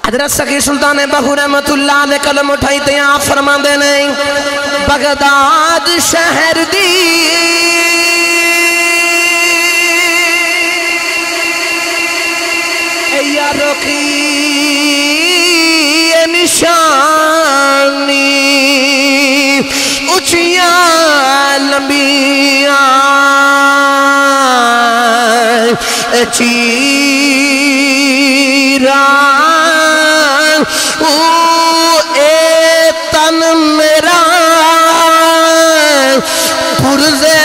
حضرت سخی سلطان بہو رحمت اللہ علیہ قلم اٹھائی تے آپ فرما دے نہیں بغداد شہر دی یا رخی نشانی اچھیاں لمبیاں چیران اے تن میرا پرزے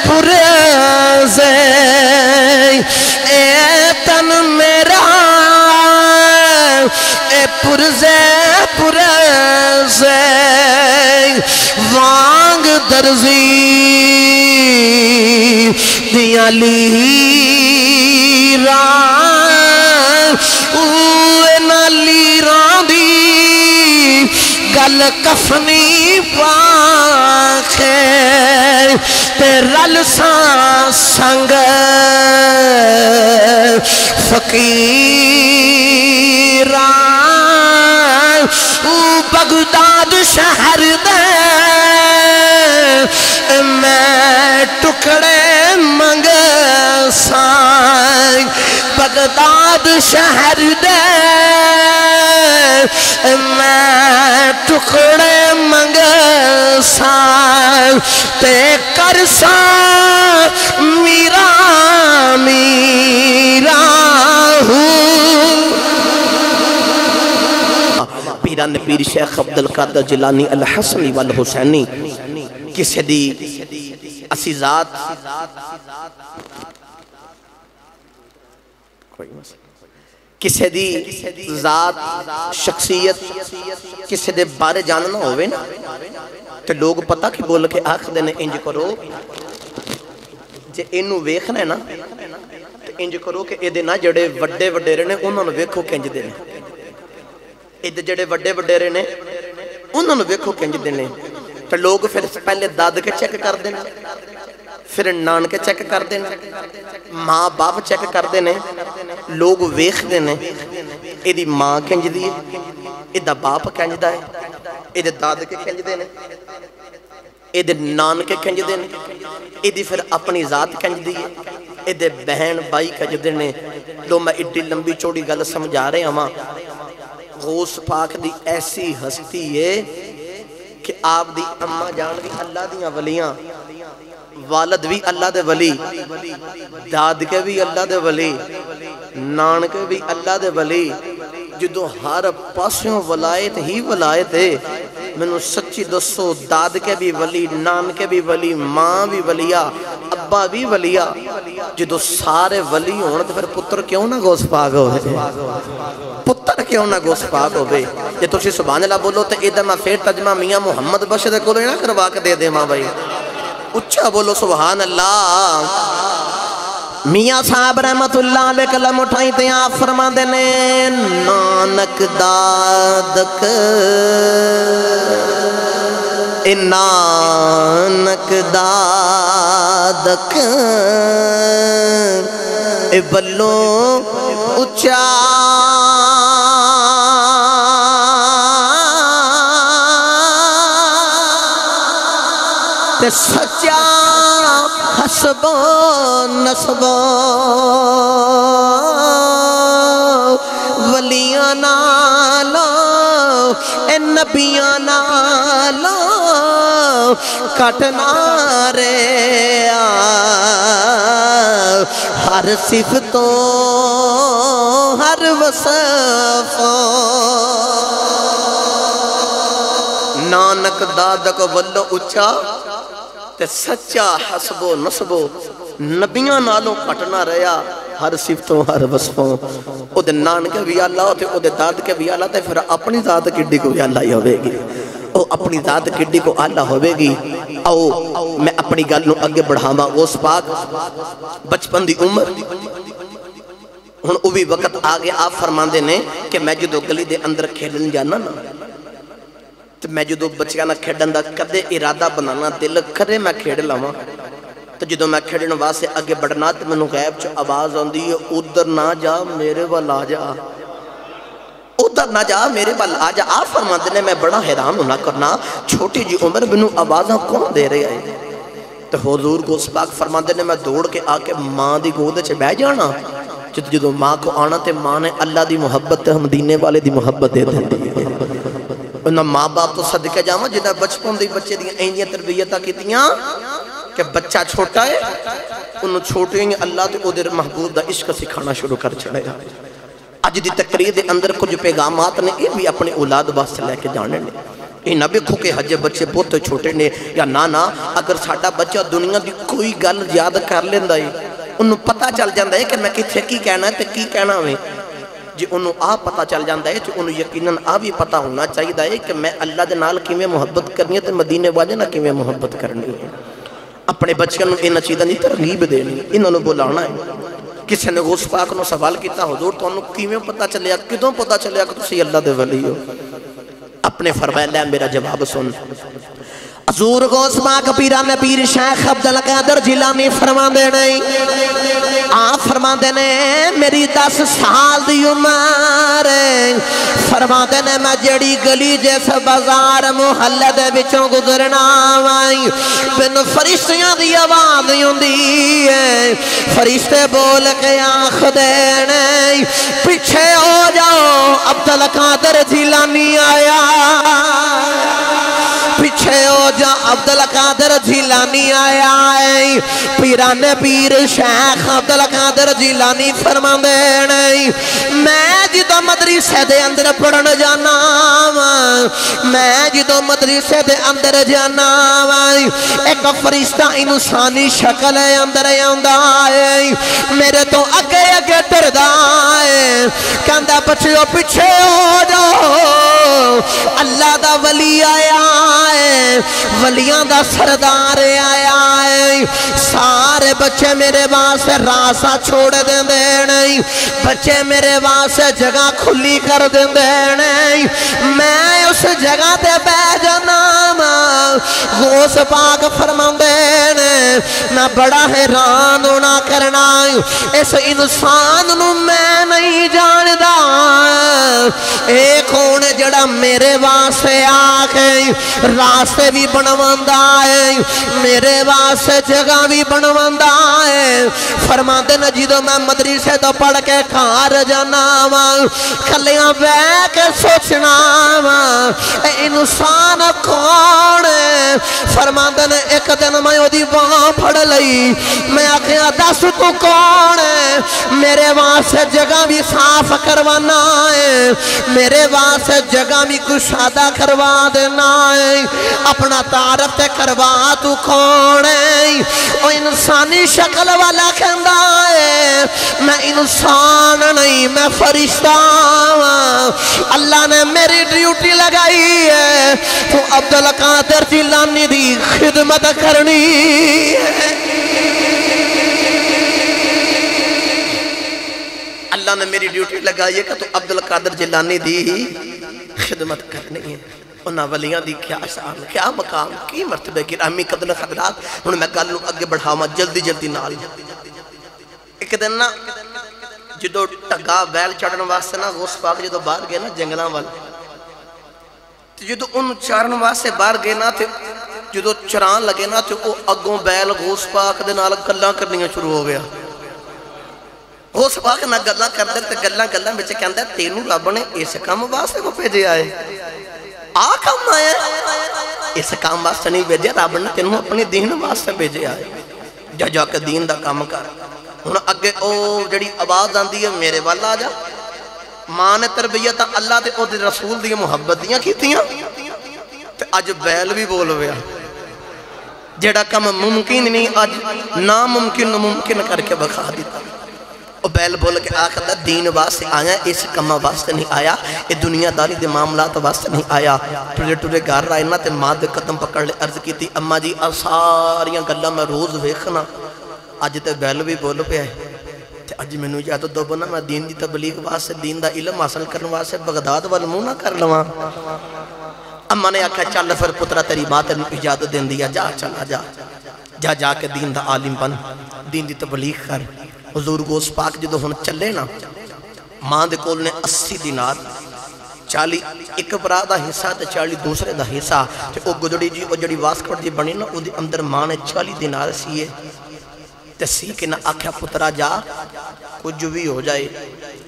پرزے اے تن میرا اے پرزے پرزے وانگ درزی دیا لیران اوے نا لیران دی گل کفنی پاکھے تے رل سان سنگ فقیران بغداد شہر دے میں ٹکڑے منگ سائیں بغداد شہر دے میں ٹکڑے منگ سائیں تے کرساں میرا میرا ہوں پیران پیر شیخ عبدالقادر جیلانی الحسنی والحسینی کسی دی اسی ذات کسی دی ذات شخصیت کسی دے بارے جاننا ہوئے نا تو لوگ پتہ کی بول کے آخ دینے انج کرو جے انہوں ویکھنا ہے نا تو انج کرو کہ اے دینا جڑے وڈے وڈے رہنے انہوں نے ویکھو کنج دینے اے دے جڑے وڈے وڈے رہنے انہوں نے ویکھو کنج دینے تو لوگ پھر پہلے داد کے چیک کر دینے پھر نان کے چیک کر دینے ماں باپ چیک کر دینے لوگ ویکھ دینے اے دی ماں کنج دیئے اے دا باپ کنج دائے اے دے داد کے کنج دینے اے دے نان کے کنج دینے اے دی پھر اپنی ذات کنج دیئے اے دے بہن بائی کنج دینے لو میں اڈی لمبی چوڑی گل سمجھا رہے ہاں غوث پاک دی ایسی ہستی ہے کہ آپ دی اماں جان بھی اللہ دیاں ولیاں والد بھی اللہ دے ولی داد کے بھی اللہ دے ولی نان کے بھی اللہ دے ولی جدو ہر پاسیوں ولایت ہی ولایت ہے میں نے سچی دسو داد کے بھی ولی نان کے بھی ولی ماں بھی ولیہ ابا بھی ولیہ جدو سارے ولی ہونا تو پھر پتر کیوں نہ غوث پاک ہوئے پتر کیوں نہ غوث پاک ہوئے یہ تو سبحان اللہ بولو تو ایدہ میں پھر تجمہ میاں محمد بشد کو لینا کروا کے دے دے ماں بھائی اچھا بولو سبحان اللہ میاں صاحب رحمت اللہ علیہ کلم اٹھائی تے آپ فرما دینے نانک دادک اے نانک دادک اے بلوں اچھا تے سچا حسب نسب ولیاں نالو اے نبیاں نالو کٹنا رے ہر صفتوں ہر وصفوں نانک دادک ولو اچھا تے سچا حسب و نسب نبیاں نالوں کٹنا رہیا ہر صفتوں ہر وصفوں او دے نان کے بھی اللہ ہوتے او دے داد کے بھی اللہ تے پھر اپنی ذات کڈی کو بھی اللہ ہی ہوئے گی او اپنی ذات کڈی کو اللہ ہوئے گی او میں اپنی گل نو اگے بڑھاما غوث پاک بچپن دی عمر ہن او بھی وقت آگے آپ فرمان دینے کہ میں جدو گلی دے اندر کھیلن جانا نا تو میں جدو بچیاں نہ کھیڑن دا کدے ارادہ بنانا دل کرے میں کھیڑ لاما تو جدو میں کھیڑن واسے آگے بڑھنا تو میں غیب چو آواز آن دی ادھر نہ جا میرے والا جا ادھر ادھر نہ جا میرے بل آ جا. آپ فرماتے نے میں بڑا حیران ہونا کرنا چھوٹی جی عمر بنو آوازاں کون دے رہے آئے. تو حضور غوث پاک فرماتے نے میں دوڑ کے آ کے ماں دی گود چ بہ جانا. جدو ماں کو آنا تے ماں نے اللہ دی محبت تے مدینے والے دی محبت دے دی. انہاں ماں باپ تو صدقے جاواں جنہاں بچپن دی بچے دیاں اینجیاں تربیتاں کیتیاں کہ بچہ چھوٹا ہے انہوں چھوٹے ہیں اللہ تے ادھر محبوب دا عشق سکھانا شروع کر چھڑے. اج دی تقریر دے اندر کچھ پیغامات نے یہ بھی اپنے اولاد واسطے لے کے جانے نے. یہ نہ بکھو کہ حجے بچے بہت چھوٹے نے یا نہ اگر ساڈا بچہ دنیا دی کوئی گل یاد کر لیندا ہے انہوں پتہ چل جاندہ ہے کہ میں کتھے کی کہنا ہے تے کی کہنا ہوئے. جی انہوں پتہ چل جاندہ ہے تو انہوں یقیناً بھی پتہ ہونا چاہیے ہے کہ میں اللہ دے نال کیویں محبت کرنی ہے تے مدینے والے نہ کیویں محبت کرنی ہے. اپنے بچوں نے انہاں چیزاں دی ترغیب دینی انہوں نے بلانا ہے. کسی نے غوث پاک نے سوال کیتا حضور تو انہوں کیویں پتہ چلیا کدوں پتہ چلیا کہ تسی اللہ دے ولی ہو. اپنے فرمایا لے میرا جواب سن. حضور غوث پاک پیران پیر شیخ عبدالقادر جیلانی فرما دے نہیں آپ فرما دے نے میری 10 سال دی عمر فرما دے نے میں جڑی گلی جیسے بازار محلے دے بچوں گزرنا آئی بن فرشتیاں دی آواز ہوندی ہے فرشتے بول کے آنکھ دینے پیچھے ہو جاؤ عبدالقادر جیلانی آیا پیچھے ہو جا عبدالقادر جیلانی آیا ہے پیران پیر شیخ عبدالقادر جیلانی فرما دینے میں جدو مدرسے دے اندر پڑھن جانا میں جدو مدرسے دے اندر جانا ایک فرشتہ انسانی شکل اندر آندا ہے میرے تو اگے اگے ٹردا ہے کہندا بچیو پیچھے ہو جاؤ اللہ دا ولی آیا ولیاں دا سردار آیا ہے سارے بچے میرے واسطے راستہ چھوڑ دیں نہیں بچے میرے واسطے جگہ کھلی کر دیں نہیں میں اس جگہ تے بہ جانا غوث پاک فرما دینے میں بڑا حیران ہونا کرنا اس انسان نو میں نہیں جاندہ ایک ہونے جڑا میرے واسطے آکے راستے بھی بنواندہ ہے میرے واسطے جگہ بھی بنواندہ ہے فرما دینا جیدو میں مدرسے تو پڑھ کے کھار جانا کھلیاں بے کے سوچنا انسان کون ہے فرما دینا ایک دن میں وہ دی وہاں پڑھ لئی میں آکھیا دس تو کون ہے میرے واسطے جگہ بھی صاف کروانا ہے میرے واسطے جگہ بھی کشادہ کروا دینا ہے اپنا تعارف تے کروا تو کون ہے او انسانی شکل والا کہندا ہے میں انسان نہیں میں فرشتہ اللہ نے میری ڈیوٹی لگائی ہے تو عبدالقادر جیلانی دی خدمت کرنی ہے اللہ نے میری ڈیوٹی لگائی ہے کہ تو عبدالقادر جیلانی دی خدمت کرنی ہے انہاں ولیاں دی کیا شان کیا مقام کی مرتبہ گرامی قدر خدرات انہوں میں گل اگے بڑھاواں جلدی جلدی نال ایک دن نا جدو ٹگا بیل چڑھن واسطے نا غوث پاک جدو باہر گئے نا جنگلاں وال جدو ان چارن واسطے باہر گئے نا تے جدو چران لگے نا تے او اگوں بیل غوث پاک دے نال گلاں کرنیاں شروع ہو گیا غوث پاک نہ گلاں کردے تے گلاں وچ کہندا تینوں رب نے اس کام واسطے کو بھیجیا ہے کام آیا اس کام واسطے نہیں بھیجیا رب نے تینوں اپنی دین واسطے بھیجیا ہے جا کے دین دا کام کر ہن اگے او جڑی آواز آندی ہے میرے والا آ جا ماں نے تربیت اللہ تے او دے رسول دی محبت دیاں کیتیاں تے اج بیل بھی بول ہویا جڑا کم ممکن نہیں اج ناممکن ممکن کر کے بخا دیتا او بیل بول کے آخر دین واسطے آیا اس کمہ واسطے نہیں آیا یہ دنیا داری دے معاملات واسطے نہیں آیا ٹورے گھر رائے نا تے ماں دے قدم پکڑ لے عرض کی تھی اماں جی ساریاں گلاں میں روز ویکھنا اج تے بیل بھی بول پہ آئے تے اج مینوں یا تو دو بنا میں دین دی تبلیغ واسطے دین دا علم حاصل کرنے واسطے بغداد وال منہ نہ کر لواں اماں نے آکھا چل پھر پترا تیری ماں تینوں اجازت دین دیا جا چلا جا کے دین دا عالم بن دین دی تبلیغ کر حضور غوث پاک جدو ہن چلے نا ماں دے کول نے 80 دینار 40 ਇੱਕ ਭਰਾ ਦਾ ਹਿੱਸਾ ਤੇ 40 ਦੂਸਰੇ ਦਾ ਹਿੱਸਾ ਤੇ ਉਹ ਗੁਦੜੀ ਜੀ ਉਹ ਜਿਹੜੀ ਵਾਸਕਟ ਦੀ ਬਣੀ ਨਾ ਉਹਦੇ ਅੰਦਰ ਮਾਂ ਨੇ 40 ਦਿਨਾਰ ਸੀਏ ਤੇ ਸੀ ਕਿ ਨਾ ਆਖਿਆ ਪੁੱਤਰਾ ਜਾ ਕੁਝ ਵੀ ਹੋ ਜਾਏ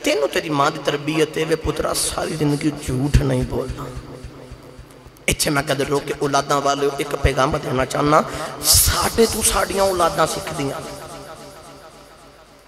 ਤੈਨੂੰ ਤੇਰੀ ਮਾਂ ਦੀ ਤਰਬੀਅਤ ਹੈ ਵੇ ਪੁੱਤਰਾ ਸਾਰੀ ਜ਼ਿੰਦਗੀ ਝੂਠ ਨਹੀਂ ਬੋਲਣਾ। ਇੱਥੇ ਮੈਂ ਕਦੇ ਰੋਕ ਕੇ ਔਲਾਦਾਂ ਵਾਲੇ ਇੱਕ ਪੈਗਾਮ ਦੇਣਾ ਚਾਹੁੰਦਾ ਸਾਡੇ ਤੋਂ ਸਾਡੀਆਂ ਔਲਾਦਾਂ ਸਿੱਖਦੀਆਂ।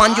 5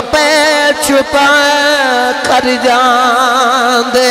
ਆਪੇ ਛੁਪਾ ਕਰ ਜਾਂਦੇ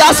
10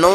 9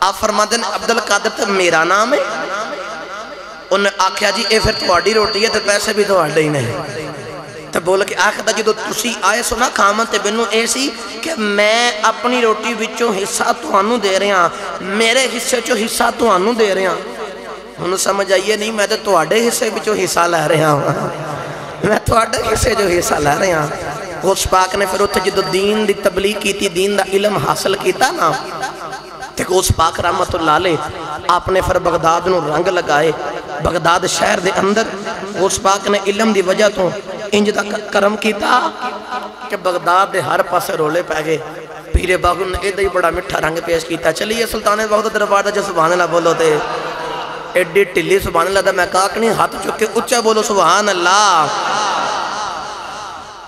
آپ فرماتے ہیں عبدل قادر تو میرا نام ہے. انہیں آکھیا جی اے پھر تھوڑی روٹی ہے تو پیسے بھی تھوڑے ہی نہیں. تو بول کے آخر جدو تسی آئے سو نا کھامن تے بنو ایسی کہ میں اپنی روٹی وچوں حصہ توانو دے رہے ہیں, میرے حصے چو حصہ توانو دے رہے ہیں. انہوں سمجھ آئیے نہیں میں تو تواڈے حصے وچوں حصہ لے رہے ہیں, میں تواڈے حصے جو حصہ لے رہے ہیں. غوث پاک نے پھر اتھے جدو دین دی تبلیغ کی تھی, دین دا علم حاصل کیتا نا, تے غوث پاک رحمت اللہ علیہ آپ نے پھر بغداد نو رنگ لگائے. بغداد شہر دے اندر غوث پاک نے علم دی وجہ تو انج دا کرم کیتا کہ بغداد دے ہر پاسے رولے پہ گئے. پیر باغ نے ایدہ ہی بڑا مٹھا رنگ پیش کیتا. چلیے سلطان بغداد دربار دا جو سبحان اللہ بولو تے ایڈی ٹلی سبحان اللہ دا میں کاکنی ہاتھ چکے اچھا بولو سبحان اللہ.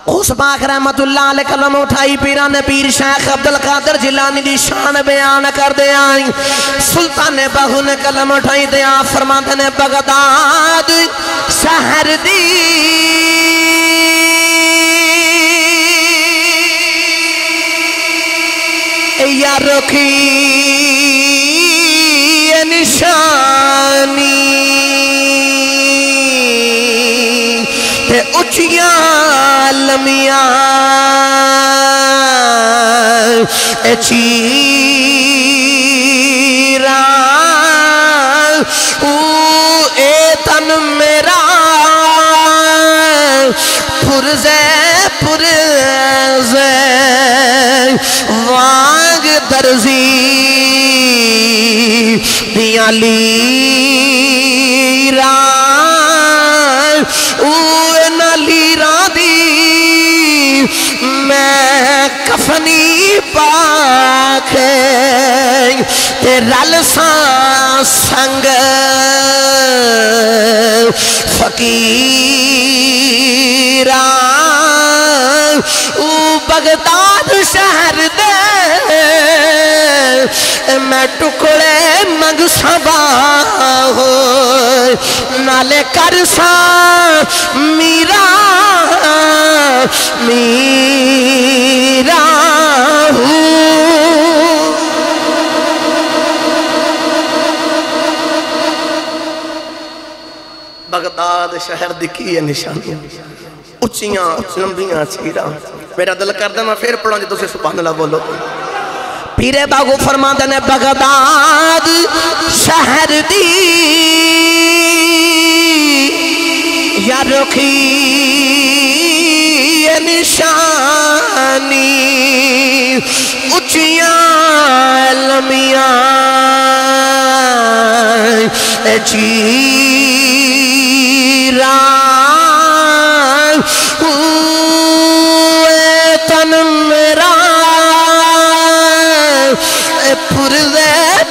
غوث پاک رحمت اللہ علیہ کلم اٹھائی پیران پیر شیخ عبدالقادر جیلانی دی شان بیان کر دے آئی. سلطان بہو نے کلم اٹھائی دے آ فرماتے نے بغداد شہر دی یا رکھی نشانی تے اچھیاں لمیاں اے چیران اے تن میرا پرزے وانگ درزی دیاں لیران اوہ نا لیران دی میں کفنی پاک تے رل سان سنگ فقیران او بغداد شہر دے میں ٹکڑے منگ سبا ہو نالے کرسا میرا بغداد شہر دکھی ہے نشانی اچھیاں لمبیاں چیرہ. میرا دل کر دے میں پھر پڑھا جی تو سے سبحان اللہ بولو. پیر باغو فرماتے نے بغداد شہر دی یا رکھی نشانی اچھیاں لمیاں چیران تن میرا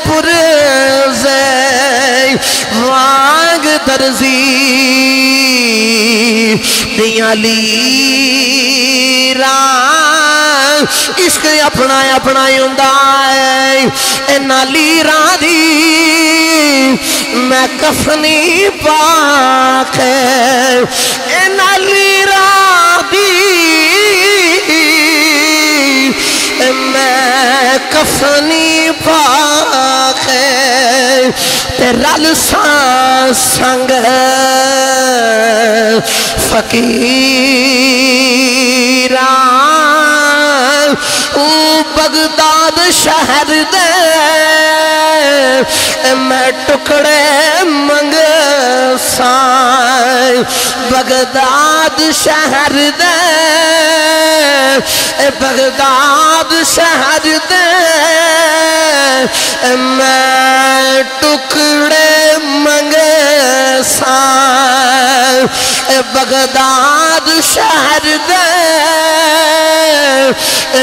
پرزے وانگ درزی دیاں لیران عشق اپنا اپنا یوندہ ہے نا لیران دی میں کفنی پاک ہے نا لیران دی میں کفنی پاک ہے تے رل سان سنگ فقیران او بغداد شہر دے میں ٹکڑے منگ سان بغداد شہر دے بغداد شہر دے میں ٹکڑے منگ سان بغداد شہر دے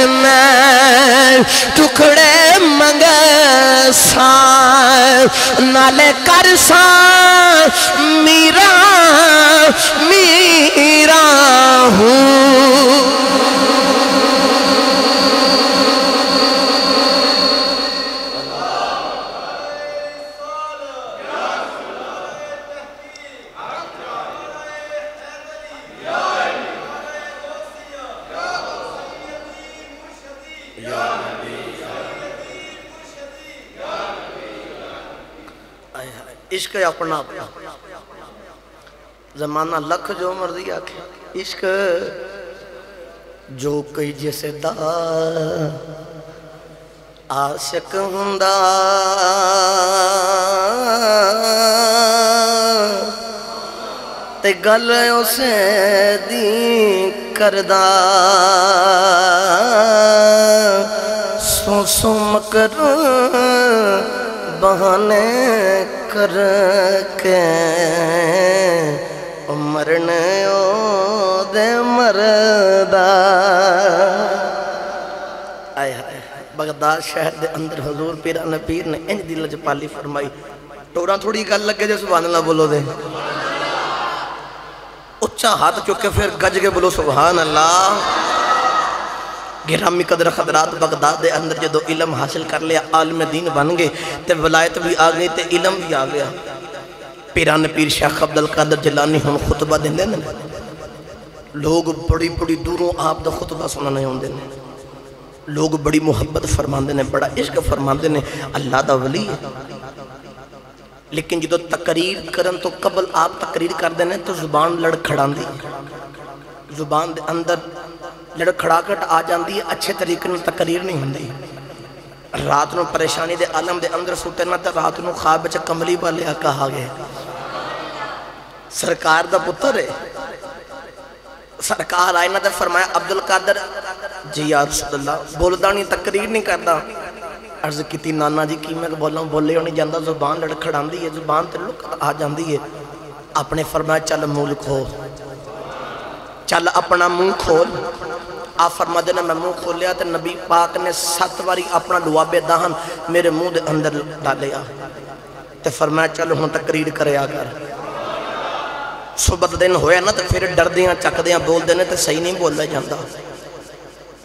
میں ٹکڑے منگ سان نالے کرسان میرا ہوں. عشق اپنا اپنا زمانہ لکھ جو مرضی آکھے عشق جو کئی جیسے دا عاشق ہوندا تے گل اسے دی کردا سو مکر بہانے کر کے مرنے او دے مردا آئے آئے بغداد شہر دے اندر حضور پیران پیر نے انج دی لجپالی فرمائی ٹوراں تھوڑی گل لگے جو سبحان اللہ بولو دے اچھا ہاتھ چکے پھر گج کے بولو سبحان اللہ گرامی قدر خدرات بغداد دے اندر جدو علم حاصل کر لیا عالم دین بن گئے تے ولایت بھی آگئی تے علم بھی آگیا پیران پیر شیخ عبدالقادر جیلانی ہم خطبہ دیں دیں لوگ بڑی بڑی دوروں آپ دا خطبہ سنانے ہوں دیں لوگ بڑی محبت فرمان دیں بڑا عشق فرمان دیں اللہ دا ولی ہے لیکن جدو تقریر کرن تو قبل آپ تقریر کر دیں تو زبان لڑ کھڑان دی زبان دے اندر لڑ کھڑاکٹ آ جاندی ہے اچھے طریقے میں تقریر نہیں ہوندی رات نو پریشانی دے عالم دے اندر سوٹے نہ تا رات نو خواب بچے کملی والے کہا گئے سرکار دا پتر ہے سرکار آئے نہ تے فرمایا عبدالقادر جی یا رسول اللہ بولدانی تقریر نہیں کردا عرض کیتی نانا جی کی میں بولا ہوں بولے ہونی جاندہ زبان لڑ کھڑان دی ہے زبان تے لک آ جاندی ہے اپنے فرمایا چل مول کھول چل اپنا منہ کھول آپ فرما دینا میں منہ کھول لیا تے نبی پاک نے 7 باری اپنا لواب دہن میرے منہ دے اندر ڈالیا تے فرمایا چل ہوں تقریر کرے آگر صبح دن ہویا نا تے پھر ڈر دیاں چک دیاں بول دینے تے صحیح نہیں بول لے جاندہ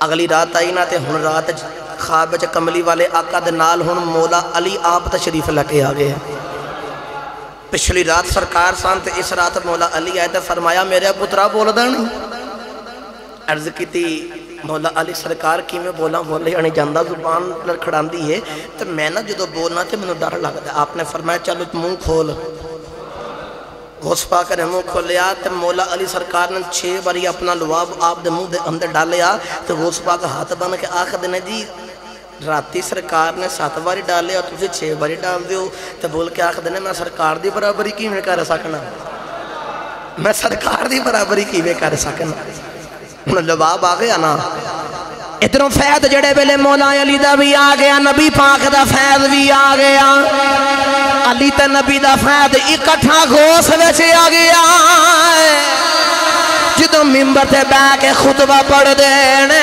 اگلی رات آئی نا تے ہن رات خواب بچے کملی والے آقا دے نال ہن مولا علی آپ تشریف لکے آگے پچھلی رات سرکار سان تے اس رات مولا علی آئے تے فرمایا میرے پترہ بول دانی عرض کی تھی مولا علی سرکار کی میں بولا بولے یعنی جاندہ زبان لڑکھڑان دی ہے تو میں نا جدو بولنا تھے میں نے ڈر لگ دیا آپ نے فرمایا چلو منہ کھول غوث پاک نے منہ کھول لیا تو مولا علی سرکار نے 6 باری اپنا لواب آپ دے منہ دے اندر ڈال لیا تو غوث پاک ہاتھ بن کے آخر دینے جی راتی سرکار نے 7 باری ڈال لیا تُسے 6 باری ڈال دیو تو بول کے آخر دینے میں سرکار دی برابری کی میں کر سکنا میں سرکار دی برابری کی میں کر سکنا انہوں جواب آگیا نا ادھروں فیض جڑے بلے مولا علی دا بھی آگیا نبی پاک دا فیض بھی آگیا علی تے نبی دا فیض اکٹھا غوث ویسے آگیا جدو ممبر تے بے کے خطبہ پڑھ دینے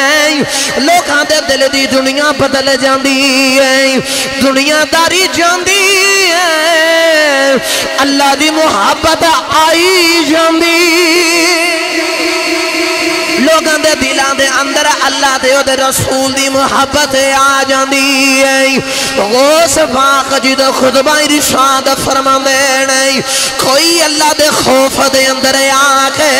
لوکاں دے دل دی دنیا بدل جاندی ہے دنیا داری جاندی ہے اللہ دی محبت آئی جاندی لوگاں دے دلان دے اندر اللہ دے او دے رسول دی محبت آ جاندی ہے غوث پاک جدو خطبہ ارشاد فرما دینے کوئی اللہ دے خوف دے اندر آکے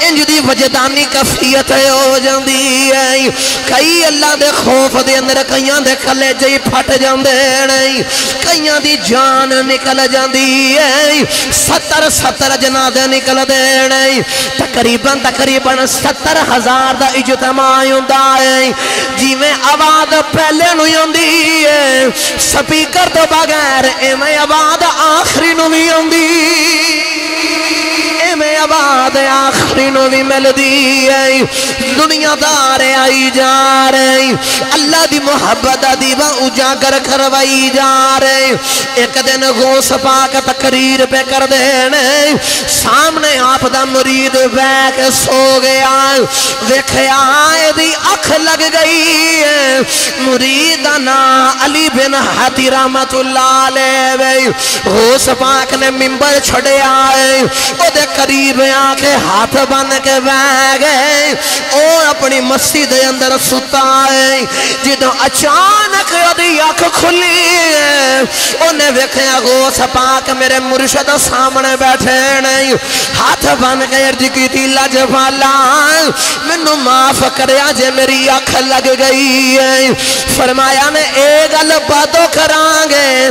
انج دی وجدانی کفیت ہو جاندی ہے کئی اللہ دے خوف دے اندر کئیاں دے کلے جئی پھٹ جاندے نہیں کئیاں دی جان نکل جاندی ہے 70 جنازے نکل دے نہیں تقریباً 70,000 دا اجتماع ہوندا ہے جی میں آواز پہلے نو ہوندی ہے سپیکر تو بغیر ایویں آواز آخری نو بھی ہوندی میں آباد آخری نو بھی مل دی ہے دنیا دار آئی جا رہے اللہ دی محبت دیوہ اجاگر کروائی جا رہے ایک دن غوث پاک تقریر پہ کر دینے سامنے آپ دا مرید بیک سو گیا ویکھیا دی اکھ لگ گئی ہے مریدنا علی بن حتی رحمت اللہ علیہ غوث پاک نے ممبر چھڑے آئے او دے قریب آنکھیں ہاتھ بن کے بہ گئے او اپنی مسجد اندر ستا ہے جدو اچانک دی آنکھ کھلی ہے انہیں ویکھیا غوث پاک میرے مرشد سامنے بیٹھے نہیں ہاتھ بن کے عرض کی تھی لجپالا منو معاف کریا جے میری آنکھ لگ گئی ہے فرمایا میں اے گل باتوں کرانگے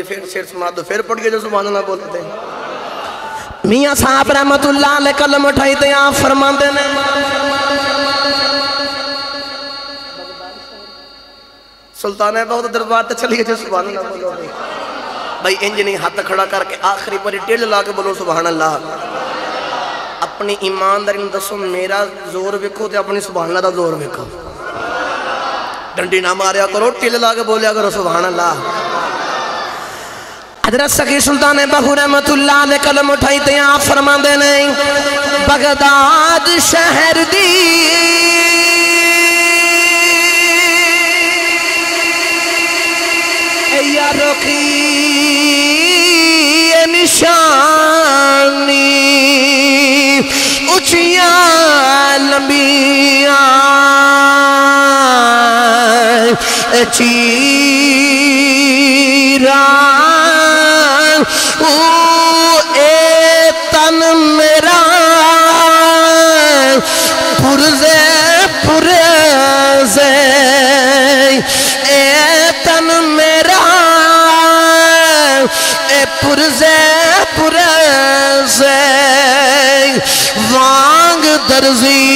جی پھر سیر سما دو پھر پڑھ کے جو سبحان اللہ بولتے ہیں میاں صاحب رحمت اللہ علیہ قلم اٹھائی تے آپ فرماندے نے سلطان ہے بہت دربار تے چلی گئے سبحان اللہ بولو بھائی انج نہیں ہاتھ کھڑا کر کے آخری پر ٹیل لا کے بولو سبحان اللہ اپنی ایمانداری دسو میرا زور وکھو تے اپنی سبحان اللہ دا زور وکھو ڈنڈی نہ ماریا کرو ٹیل لا کے بولیا کرو سبحان اللہ حضرت سخی سلطان بہو رحمت اللہ علیہ قلم اٹھائی تے آپ فرماندے نہیں بغداد شہر دی یا رخی نشانی اچھیاں لمبیاں چیران اے تن میرا پرزے پرزے اے تن میرا اے پرزے پرزے وانگ درزی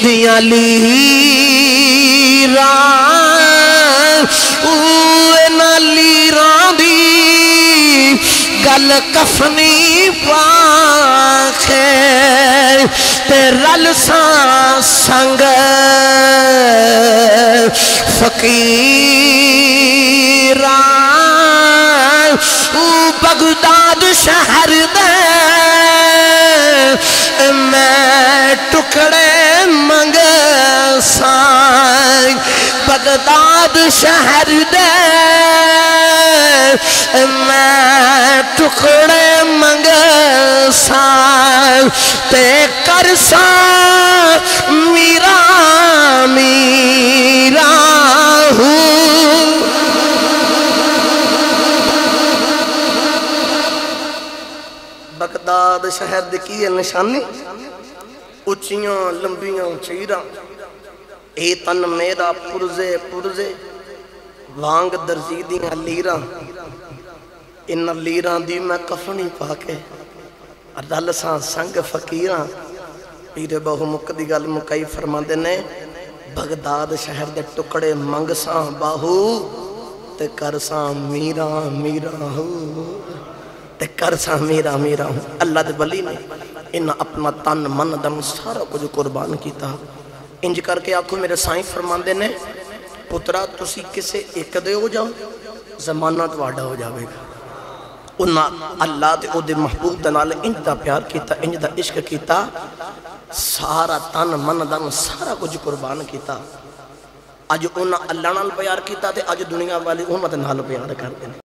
دیا لیران اوے نا لیران دی گل کفنی پاکھے تے رل سان سنگ فقیران بغداد شہر دے میں ٹکڑے منگ سان بغداد شہر دے میں ٹکڑے منگ سان تے کرسان میرا میرا ہوں بغداد شہر دی کی ہے نشانی اچھیاں لمبیاں چیراں اے تن میرا پرزے پرزے وانگ درزیدیاں لیراں ان لیراں دی میں کفنی پاکے رل سان سنگ فقیراں پیر بہو مکدی گل مکئی فرماندے نے بغداد شہر دے ٹکڑے منگ سان باہو تے کر سان میرا میرا ہو تے کر سان میرا میرا ہوں اللہ دے ولی نے انہاں اپنا تن من دم سارا کچھ قربان کیتا انج کر کے آنکھوں میرے سائیں فرماندے نے پترا تسی کسے ایک دے ہو جاؤ زمانہ تواڈا ہو جاوے گا انہاں اللہ دے او دے محبوب دنال انج دا پیار کیتا انج دا عشق کیتا سارا تن من دم سارا کچھ قربان کیتا اج انہاں اللہ نال پیار کیتا تے اج دنیا والی امت نال پیار کر دے